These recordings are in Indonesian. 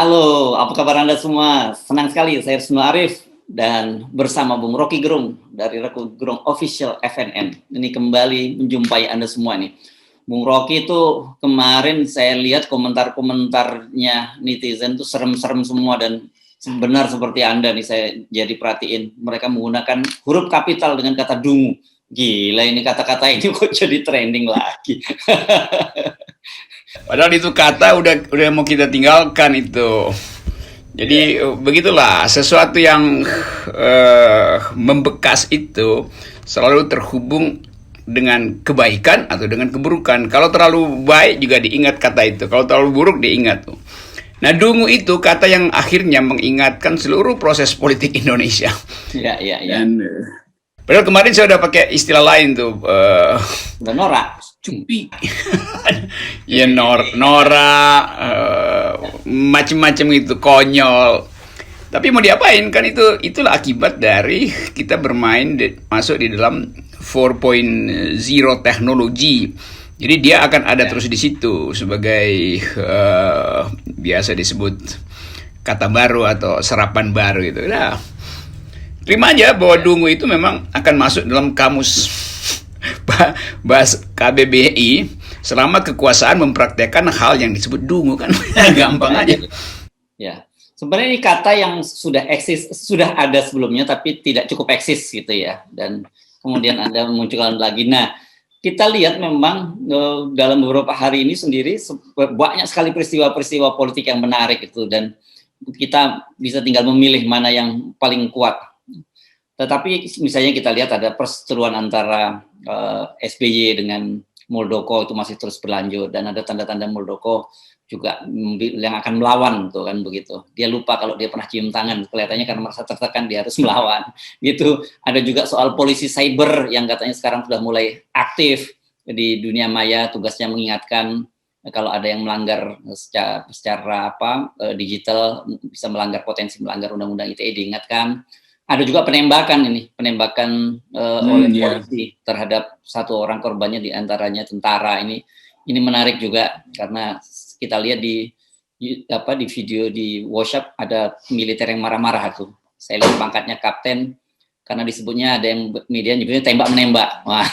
Halo, apa kabar Anda semua? Senang sekali, saya Rusno Arif dan bersama Bung Rocky Gerung dari Rocky Gerung Official FNN. Ini kembali menjumpai Anda semua nih. Bung Rocky itu kemarin saya lihat komentar-komentarnya netizen tuh serem-serem semua dan benar seperti Anda nih saya jadi perhatiin. Mereka menggunakan huruf kapital dengan kata dungu. Gila ini kata-kata ini kok jadi trending lagi. Padahal itu kata udah mau kita tinggalkan itu. Jadi begitulah sesuatu yang membekas itu selalu terhubung dengan kebaikan atau dengan keburukan. Kalau terlalu baik juga diingat kata itu. Kalau terlalu buruk diingat tuh. Nah, dungu itu kata yang akhirnya mengingatkan seluruh proses politik Indonesia. Iya. Dan padahal kemarin saya udah pakai istilah lain tuh. Udah norak. Cupi. Ya Nora macam-macam itu konyol. Tapi mau diapain kan itulah akibat dari kita bermain masuk di dalam 4.0 teknologi. Jadi dia akan ada terus di situ sebagai biasa disebut kata baru atau serapan baru gitu. Nah, terima aja bahwa dungu itu memang akan masuk dalam kamus bahas KBBI selama kekuasaan mempraktekkan hal yang disebut dungu kan. Gampang aja. Ya. Sebenarnya ini kata yang sudah eksis, sudah ada sebelumnya tapi tidak cukup eksis gitu ya. Dan kemudian Anda memunculkan lagi. Nah, kita lihat memang dalam beberapa hari ini sendiri banyak sekali peristiwa-peristiwa politik yang menarik itu dan kita bisa tinggal memilih mana yang paling kuat. Tetapi misalnya kita lihat ada perseteruan antara SBY dengan Muldoko itu masih terus berlanjut dan ada tanda-tanda Muldoko juga yang akan melawan tuh kan begitu. Dia lupa kalau dia pernah cium tangan, kelihatannya karena merasa tertekan dia harus melawan. Gitu. Ada juga soal polisi cyber yang katanya sekarang sudah mulai aktif di dunia maya, tugasnya mengingatkan kalau ada yang melanggar secara digital bisa melanggar potensi melanggar undang-undang ITE diingatkan. Ada juga penembakan oleh polisi terhadap satu orang korbannya diantaranya tentara. Ini menarik juga karena kita lihat di video di WhatsApp ada militer yang marah-marah tuh. Saya lihat pangkatnya kapten karena disebutnya ada yang media nyebutnya tembak menembak. Wah,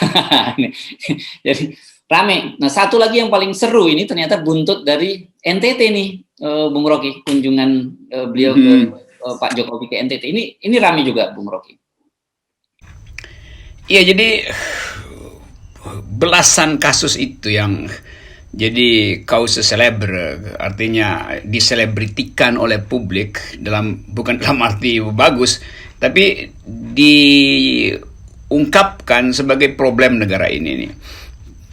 jadi rame. Nah, satu lagi yang paling seru ini ternyata buntut dari NTT nih, Bung Rocky, kunjungan beliau ke Pak Jokowi ke NTT. Ini rame juga, Bung Rocky. Iya, jadi belasan kasus itu yang jadi causa celebre, artinya diselebritikan oleh publik bukan dalam arti bagus, tapi diungkapkan sebagai problem negara ini nih.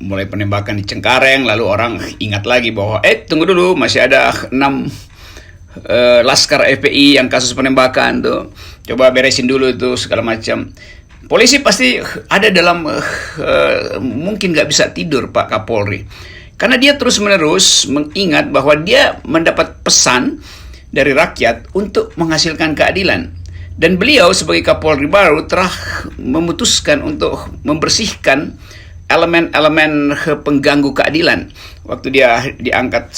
Mulai penembakan di Cengkareng, lalu orang ingat lagi bahwa tunggu dulu masih ada 6 Laskar FPI yang kasus penembakan tuh, coba beresin dulu tuh segala macam. Polisi pasti ada dalam mungkin nggak bisa tidur Pak Kapolri, karena dia terus menerus mengingat bahwa dia mendapat pesan dari rakyat untuk menghasilkan keadilan, dan beliau sebagai Kapolri baru telah memutuskan untuk membersihkan elemen-elemen pengganggu keadilan waktu dia diangkat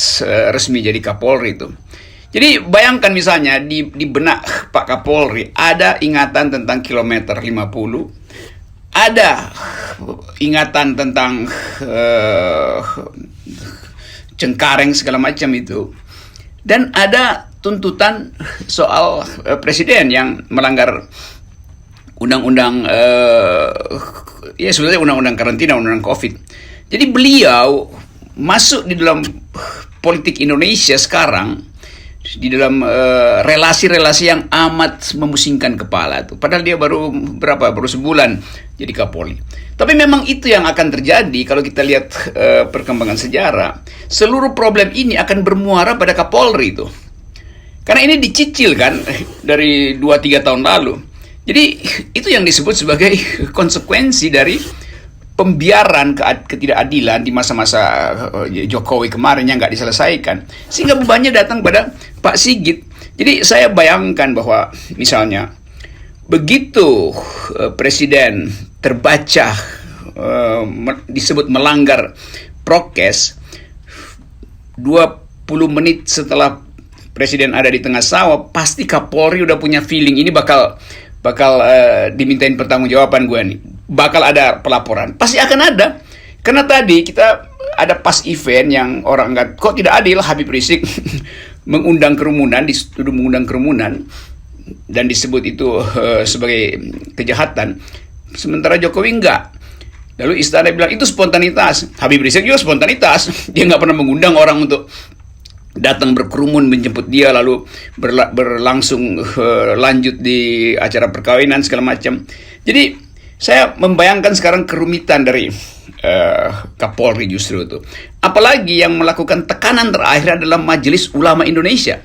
resmi jadi Kapolri itu. Jadi bayangkan misalnya di benak Pak Kapolri ada ingatan tentang kilometer 50, ada ingatan tentang Cengkareng segala macam itu, dan ada tuntutan soal presiden yang melanggar undang-undang sebenarnya undang-undang karantina, undang-undang COVID. Jadi beliau masuk di dalam politik Indonesia sekarang di dalam relasi-relasi yang amat memusingkan kepala tuh. Padahal dia baru sebulan jadi Kapolri. Tapi memang itu yang akan terjadi kalau kita lihat perkembangan sejarah. Seluruh problem ini akan bermuara pada Kapolri itu. Karena ini dicicil kan dari 2-3 tahun lalu. Jadi itu yang disebut sebagai konsekuensi dari pembiaran ketidakadilan di masa-masa Jokowi kemarin yang nggak diselesaikan, sehingga bebannya datang pada Pak Sigit. Jadi saya bayangkan bahwa misalnya begitu presiden terbaca disebut melanggar prokes, 20 menit setelah presiden ada di tengah sawah, pasti Kapolri udah punya feeling ini bakal dimintain pertanggungjawaban gue nih. Bakal ada pelaporan. Pasti akan ada. Karena tadi kita ada pas event yang orang nggak, kok tidak adil Habib Rizik mengundang kerumunan, dituduh mengundang kerumunan dan disebut itu sebagai kejahatan. Sementara Jokowi enggak. Lalu istana bilang itu spontanitas. Habib Rizik juga spontanitas. Dia nggak pernah mengundang orang untuk datang berkerumun menjemput dia lalu berlangsung lanjut di acara perkawinan segala macam. Jadi saya membayangkan sekarang kerumitan dari Kapolri justru itu. Apalagi yang melakukan tekanan terakhir adalah Majelis Ulama Indonesia,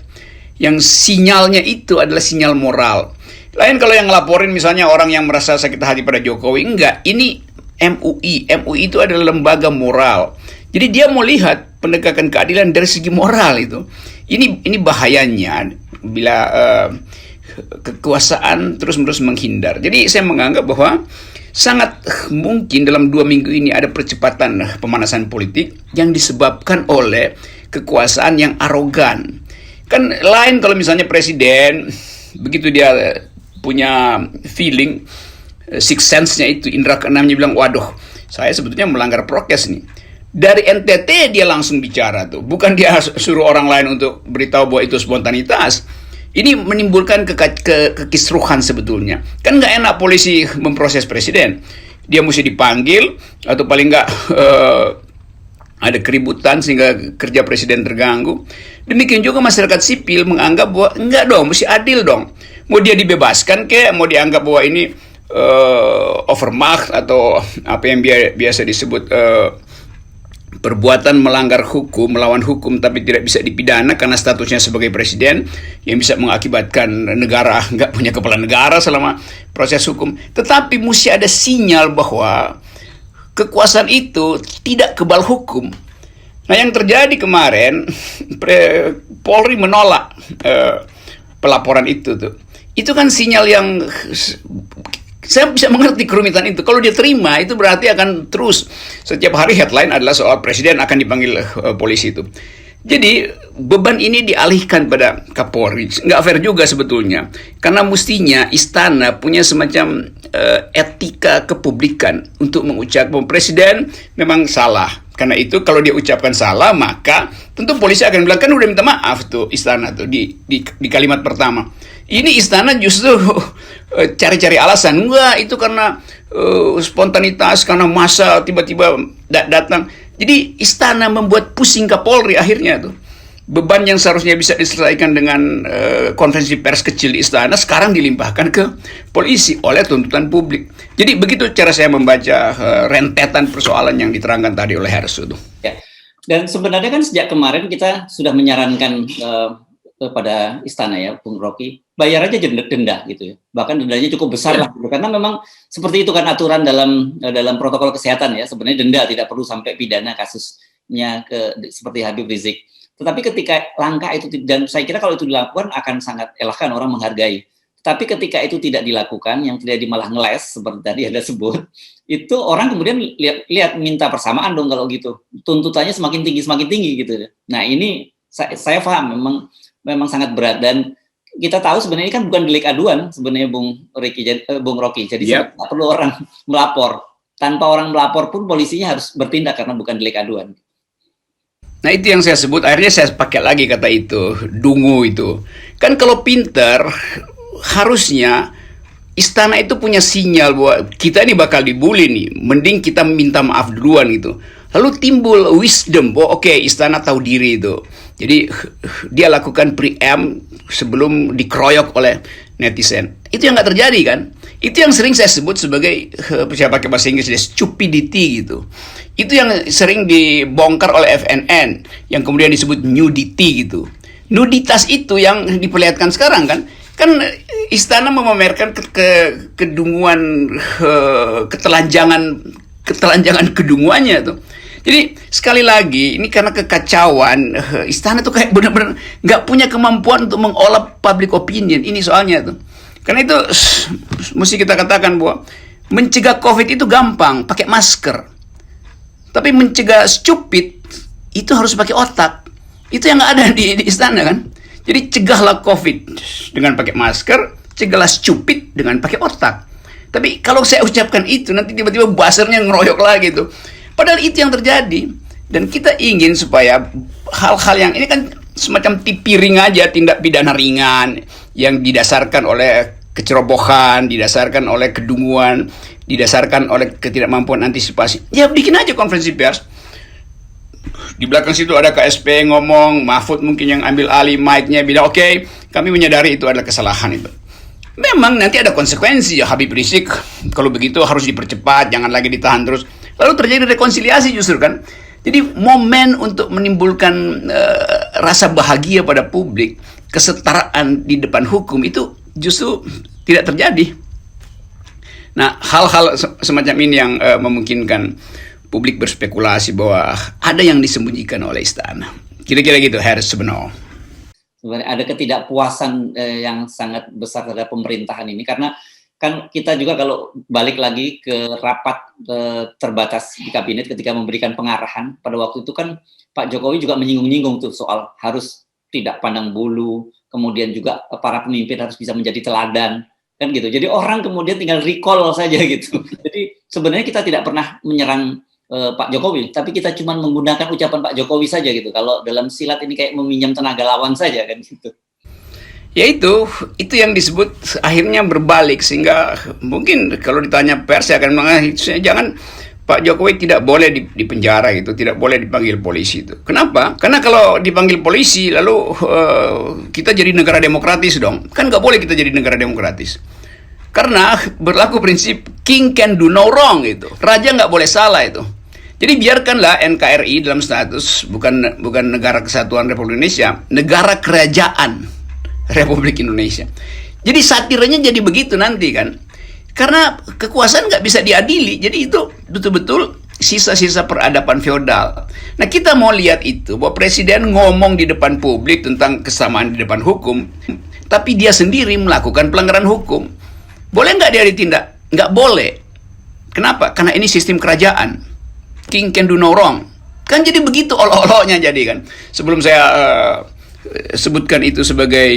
yang sinyalnya itu adalah sinyal moral. Lain kalau yang ngelaporin misalnya orang yang merasa sakit hati pada Jokowi, enggak. Ini MUI itu adalah lembaga moral. Jadi dia mau lihat penegakan keadilan dari segi moral itu. Ini bahayanya bila kekuasaan terus-menerus menghindar. Jadi saya menganggap bahwa sangat mungkin dalam 2 minggu ini ada percepatan pemanasan politik yang disebabkan oleh kekuasaan yang arogan. Kan lain kalau misalnya presiden begitu dia punya feeling, sixth sense-nya itu, indera keenamnya bilang, waduh, saya sebetulnya melanggar prokes nih. Dari NTT dia langsung bicara tuh, bukan dia suruh orang lain untuk beritahu bahwa itu spontanitas. Ini menimbulkan kekisruhan sebetulnya. Kan nggak enak polisi memproses presiden. Dia mesti dipanggil atau paling nggak ada keributan sehingga kerja presiden terganggu. Demikian juga masyarakat sipil menganggap bahwa enggak dong, mesti adil dong. Mau dia dibebaskan kek, mau dianggap bahwa ini overmacht atau apa yang biasa disebut perbuatan melanggar hukum, melawan hukum tapi tidak bisa dipidana karena statusnya sebagai presiden yang bisa mengakibatkan negara nggak punya kepala negara selama proses hukum. Tetapi mesti ada sinyal bahwa kekuasaan itu tidak kebal hukum. Nah yang terjadi kemarin, Polri menolak pelaporan itu tuh. Itu kan sinyal yang saya bisa mengerti kerumitan itu. Kalau dia terima, itu berarti akan terus. Setiap hari headline adalah soal presiden akan dipanggil polisi itu. Jadi beban ini dialihkan pada Kapolri. Nggak fair juga sebetulnya. Karena mestinya istana punya semacam etika kepublikan untuk mengucapkan presiden memang salah. Karena itu kalau dia ucapkan salah, maka tentu polisi akan bilang, kan udah minta maaf tuh istana tuh di kalimat pertama. Ini istana justru cari-cari alasan. Enggak, itu karena spontanitas, karena massa tiba-tiba datang. Jadi istana membuat pusing Kapolri akhirnya tuh. Beban yang seharusnya bisa diselesaikan dengan konferensi pers kecil di istana, sekarang dilimpahkan ke polisi oleh tuntutan publik. Jadi begitu cara saya membaca rentetan persoalan yang diterangkan tadi oleh Hersu tuh. Ya. Dan sebenarnya kan sejak kemarin kita sudah menyarankan pada istana ya, Bung Rocky, bayar aja denda gitu ya. Bahkan dendanya cukup besar lah, gitu. Karena memang seperti itu kan aturan dalam protokol kesehatan ya. Sebenarnya denda tidak perlu sampai pidana kasusnya seperti Habib Rizik. Tetapi ketika langkah itu, dan saya kira kalau itu dilakukan akan sangat elokkan, orang menghargai. Tapi ketika itu tidak dilakukan, yang tidak malah ngeles seperti tadi ada sebut, itu orang kemudian lihat minta persamaan dong kalau gitu. Tuntutannya semakin tinggi gitu. Nah ini saya paham memang sangat berat, dan kita tahu sebenarnya kan bukan delik aduan sebenarnya Bung Rocky. Jadi tidak perlu orang melapor. Tanpa orang melapor pun polisinya harus bertindak karena bukan delik aduan. Nah itu yang saya sebut, akhirnya saya pakai lagi kata itu, dungu itu. Kan kalau pinter, harusnya istana itu punya sinyal bahwa kita ini bakal dibully nih, mending kita minta maaf duluan gitu. Lalu timbul wisdom bahwa oke, istana tahu diri itu. Jadi dia lakukan preempt sebelum dikeroyok oleh netizen. Itu yang nggak terjadi kan? Itu yang sering saya sebut sebagai, saya pakai bahasa Inggris, stupidity gitu. Itu yang sering dibongkar oleh FNN, yang kemudian disebut nudity gitu. Nuditas itu yang diperlihatkan sekarang kan? Kan istana memamerkan kedunguan, ketelanjangan kedunguannya tuh. Jadi sekali lagi ini karena kekacauan, istana tuh kayak benar-benar nggak punya kemampuan untuk mengolah public opinion. Ini soalnya tuh. Karena itu mesti kita katakan bahwa mencegah COVID itu gampang, pakai masker. Tapi mencegah stupid itu harus pakai otak. Itu yang nggak ada di istana kan. Jadi cegahlah COVID dengan pakai masker, cegahlah stupid dengan pakai otak. Tapi kalau saya ucapkan itu, nanti tiba-tiba buzzernya ngeroyok lagi tuh. Padahal itu yang terjadi. Dan kita ingin supaya hal-hal yang ini kan semacam tipiring aja, tindak pidana ringan yang didasarkan oleh kecerobohan, didasarkan oleh kedunguan, didasarkan oleh ketidakmampuan antisipasi. Ya bikin aja konferensi pers. Di belakang situ ada KSP ngomong, Mahfud mungkin yang ambil alih mic-nya, bilang oke, kami menyadari itu adalah kesalahan itu. Memang nanti ada konsekuensi ya, Habib Rizik kalau begitu harus dipercepat, jangan lagi ditahan terus. Lalu terjadi rekonsiliasi justru kan. Jadi momen untuk menimbulkan rasa bahagia pada publik, kesetaraan di depan hukum itu justru tidak terjadi. Nah, hal-hal semacam ini yang memungkinkan publik berspekulasi bahwa ada yang disembunyikan oleh istana. Kira-kira gitu, Harris sebenarnya. Sebenarnya ada ketidakpuasan yang sangat besar terhadap pemerintahan ini, karena kan kita juga kalau balik lagi ke rapat terbatas di kabinet ketika memberikan pengarahan pada waktu itu kan Pak Jokowi juga menyinggung-nyinggung tuh soal harus tidak pandang bulu, kemudian juga para pemimpin harus bisa menjadi teladan, kan gitu. Jadi orang kemudian tinggal recall saja gitu. Jadi sebenarnya kita tidak pernah menyerang Pak Jokowi, tapi kita cuma menggunakan ucapan Pak Jokowi saja gitu. Kalau dalam silat ini kayak meminjam tenaga lawan saja kan gitu. Ya itu yang disebut akhirnya berbalik, sehingga mungkin kalau ditanya pers akan bilang jangan, Pak Jokowi tidak boleh di penjara gitu, tidak boleh dipanggil polisi itu. Kenapa? Karena kalau dipanggil polisi lalu kita jadi negara demokratis dong. Kan nggak boleh kita jadi negara demokratis. Karena berlaku prinsip king can do no wrong itu. Raja nggak boleh salah itu. Jadi biarkanlah NKRI dalam status bukan negara kesatuan Republik Indonesia, negara kerajaan Republik Indonesia. Jadi satirnya jadi begitu nanti kan. Karena kekuasaan nggak bisa diadili. Jadi itu betul-betul sisa-sisa peradaban feodal. Nah kita mau lihat itu, bahwa presiden ngomong di depan publik tentang kesamaan di depan hukum, tapi dia sendiri melakukan pelanggaran hukum. Boleh nggak dia ditindak? Nggak boleh. Kenapa? Karena ini sistem kerajaan. King can do no wrong. Kan jadi begitu olok-oloknya jadi kan. Sebelum saya sebutkan itu sebagai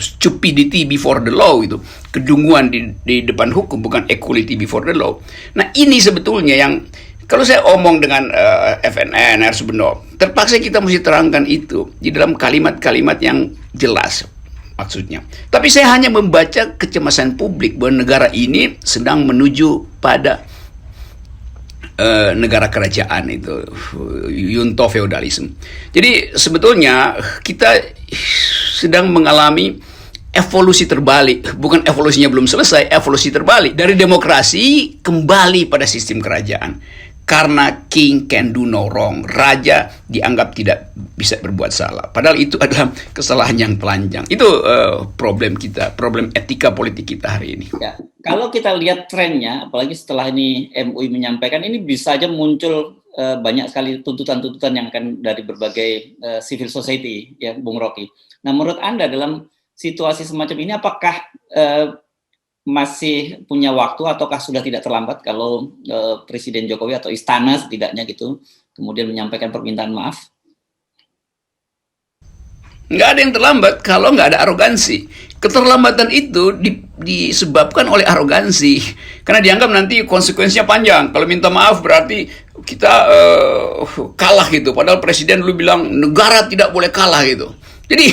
stupidity before the law itu, kedunguan di depan hukum, bukan equality before the law. Nah ini sebetulnya yang kalau saya omong dengan FNN harus benar, terpaksa kita mesti terangkan itu di dalam kalimat-kalimat yang jelas maksudnya. Tapi saya hanya membaca kecemasan publik bahwa negara ini sedang menuju pada negara kerajaan itu, junto feudalisme. Jadi sebetulnya kita sedang mengalami evolusi terbalik, bukan evolusinya belum selesai, evolusi terbalik dari demokrasi kembali pada sistem kerajaan. Karena king can do no wrong, raja dianggap tidak bisa berbuat salah. Padahal itu adalah kesalahan yang telanjang. Itu problem kita, problem etika politik kita hari ini. Ya, kalau kita lihat trennya, apalagi setelah ini MUI menyampaikan, ini bisa aja muncul banyak sekali tuntutan-tuntutan yang akan dari berbagai civil society, ya, Bung Rocky. Nah, menurut Anda dalam situasi semacam ini, apakah masih punya waktu ataukah sudah tidak terlambat kalau Presiden Jokowi atau istana setidaknya gitu kemudian menyampaikan permintaan maaf? Nggak ada yang terlambat kalau nggak ada arogansi. Keterlambatan itu disebabkan oleh arogansi. Karena dianggap nanti konsekuensinya panjang. Kalau minta maaf berarti kita kalah gitu. Padahal presiden dulu bilang negara tidak boleh kalah gitu. Jadi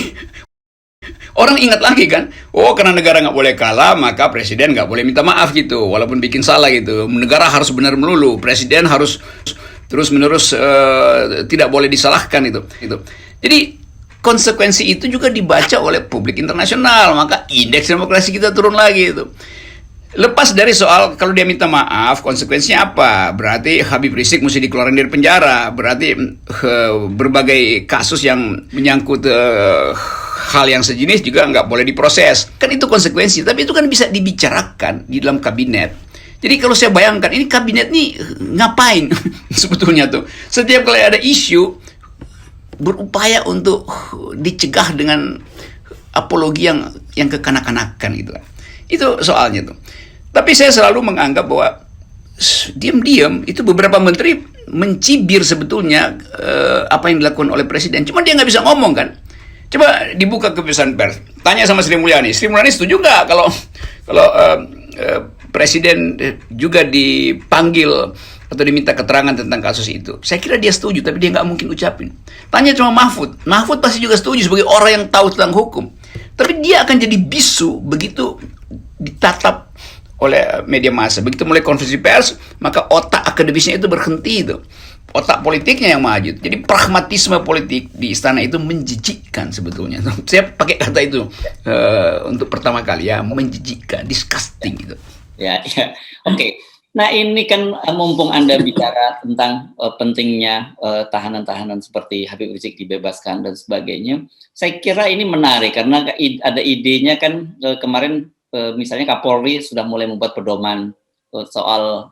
orang ingat lagi kan, oh karena negara nggak boleh kalah, maka presiden nggak boleh minta maaf gitu, walaupun bikin salah gitu. Negara harus benar melulu, presiden harus terus-menerus tidak boleh disalahkan itu. Jadi konsekuensi itu juga dibaca oleh publik internasional, maka indeks demokrasi kita turun lagi itu. Lepas dari soal kalau dia minta maaf, konsekuensinya apa? Berarti Habib Rizik mesti dikeluarin dari penjara, berarti berbagai kasus yang menyangkut hal yang sejenis juga nggak boleh diproses. Kan itu konsekuensi, tapi itu kan bisa dibicarakan di dalam kabinet. Jadi kalau saya bayangkan, ini kabinet nih ngapain sebetulnya tuh? Setiap kali ada isu, berupaya untuk dicegah dengan apologi yang kekanak-kanakan gitu. Itu soalnya tuh. Tapi saya selalu menganggap bahwa diam-diam itu beberapa menteri mencibir sebetulnya apa yang dilakukan oleh presiden. Cuma dia nggak bisa ngomong kan. Coba dibuka keputusan pers. Tanya sama Sri Mulyani. Sri Mulyani setuju nggak kalau presiden juga dipanggil atau diminta keterangan tentang kasus itu? Saya kira dia setuju, tapi dia nggak mungkin ucapin. Tanya cuma Mahfud. Mahfud pasti juga setuju sebagai orang yang tahu tentang hukum. Tapi dia akan jadi bisu begitu ditatap oleh media massa. Begitu mulai konferensi pers, maka otak akademisnya itu berhenti itu. Otak politiknya yang maju. Jadi pragmatisme politik di istana itu menjijikkan sebetulnya. Saya pakai kata itu untuk pertama kali ya, menjijikkan, disgusting gitu. Ya, ya. Oke. Nah, ini kan mumpung Anda bicara tentang pentingnya tahanan-tahanan seperti Habib Rizik dibebaskan dan sebagainya. Saya kira ini menarik karena ada idenya kan kemarin misalnya Kapolri sudah mulai membuat pedoman soal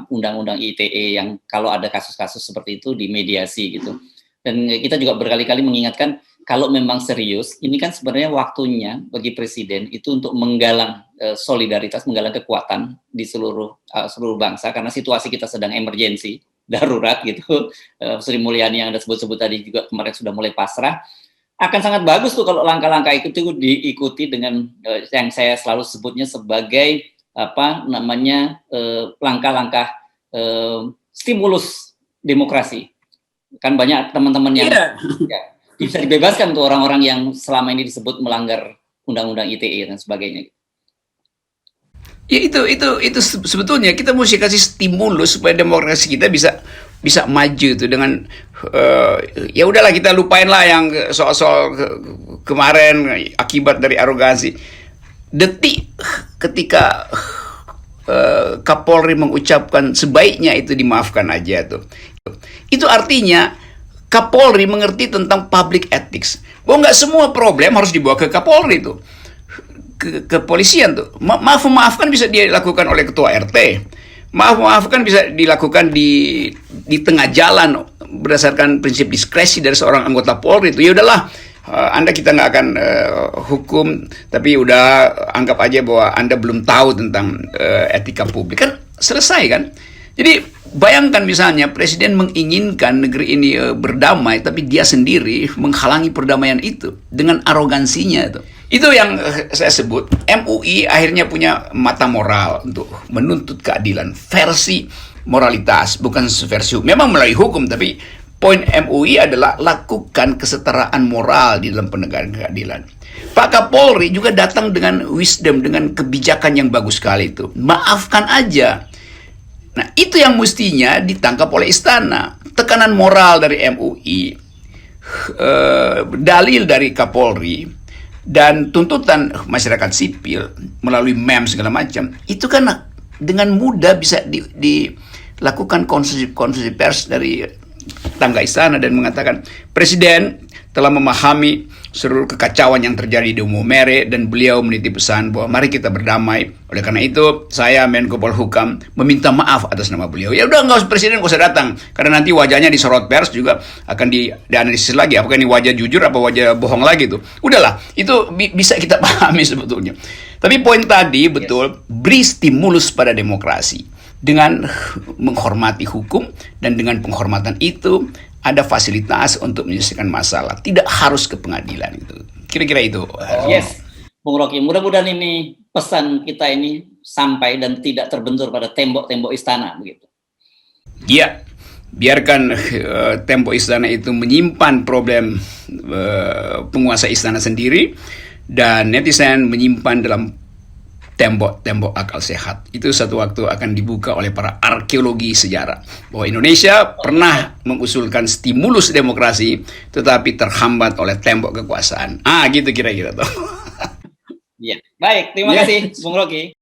undang-undang ITE yang kalau ada kasus-kasus seperti itu dimediasi gitu. Dan kita juga berkali-kali mengingatkan kalau memang serius, ini kan sebenarnya waktunya bagi presiden itu untuk menggalang solidaritas, menggalang kekuatan di seluruh bangsa karena situasi kita sedang emergensi, darurat gitu. Sri Mulyani yang Anda sebut-sebut tadi juga kemarin sudah mulai pasrah. Akan sangat bagus tuh kalau langkah-langkah itu diikuti dengan yang saya selalu sebutnya sebagai langkah-langkah stimulus demokrasi. Kan banyak teman-teman yang bisa dibebaskan tuh orang-orang yang selama ini disebut melanggar undang-undang ITE dan sebagainya. Ya itu sebetulnya kita mesti kasih stimulus supaya demokrasi kita bisa maju tuh dengan ya udahlah kita lupain lah yang soal kemarin akibat dari arogansi. Detik ketika Kapolri mengucapkan sebaiknya itu dimaafkan aja tuh. Itu artinya Kapolri mengerti tentang public ethics. Bahwa nggak semua problem harus dibawa ke Kapolri tuh. Kepolisian tuh. Maaf-maafkan bisa dilakukan oleh ketua RT. Maaf-maafkan bisa dilakukan di tengah jalan berdasarkan prinsip diskresi dari seorang anggota Polri itu. Ya udahlah, Anda kita nggak akan hukum, tapi udah anggap aja bahwa Anda belum tahu tentang etika publik. Kan selesai kan? Jadi bayangkan misalnya presiden menginginkan negeri ini berdamai, tapi dia sendiri menghalangi perdamaian itu dengan arogansinya itu. Itu yang saya sebut MUI akhirnya punya mata moral untuk menuntut keadilan versi moralitas, bukan versi memang melalui hukum, tapi poin MUI adalah lakukan kesetaraan moral di dalam penegakan keadilan. Pak Kapolri juga datang dengan wisdom, dengan kebijakan yang bagus sekali itu. Maafkan aja. Nah, itu yang mestinya ditangkap oleh istana. Tekanan moral dari MUI, dalil dari Kapolri, dan tuntutan masyarakat sipil melalui mem segala macam. Itu kan dengan mudah bisa dilakukan konferensi pers dari tangga istana dan mengatakan presiden telah memahami seluruh kekacauan yang terjadi di Maumere dan beliau menitip pesan bahwa mari kita berdamai. Oleh karena itu saya Menko Polhukam meminta maaf atas nama beliau. Ya udah, nggak usah presiden, nggak usah datang karena nanti wajahnya disorot pers juga akan dianalisis lagi apakah ini wajah jujur apa wajah bohong lagi tuh. Udahlah, itu bisa kita pahami sebetulnya. Tapi poin tadi betul, beri stimulus pada demokrasi dengan menghormati hukum, dan dengan penghormatan itu ada fasilitas untuk menyelesaikan masalah, tidak harus ke pengadilan itu. Kira-kira itu. Yes, Bung Rocky. Mudah-mudahan ini pesan kita ini sampai dan tidak terbentur pada tembok-tembok istana begitu. Iya, biarkan tembok istana itu menyimpan problem penguasa istana sendiri dan netizen menyimpan dalam tembok-tembok akal sehat. Itu satu waktu akan dibuka oleh para arkeologi sejarah. Bahwa Indonesia pernah mengusulkan stimulus demokrasi, tetapi terhambat oleh tembok kekuasaan. Gitu kira-kira tuh. Iya, baik. Terima kasih, Bung Rocky.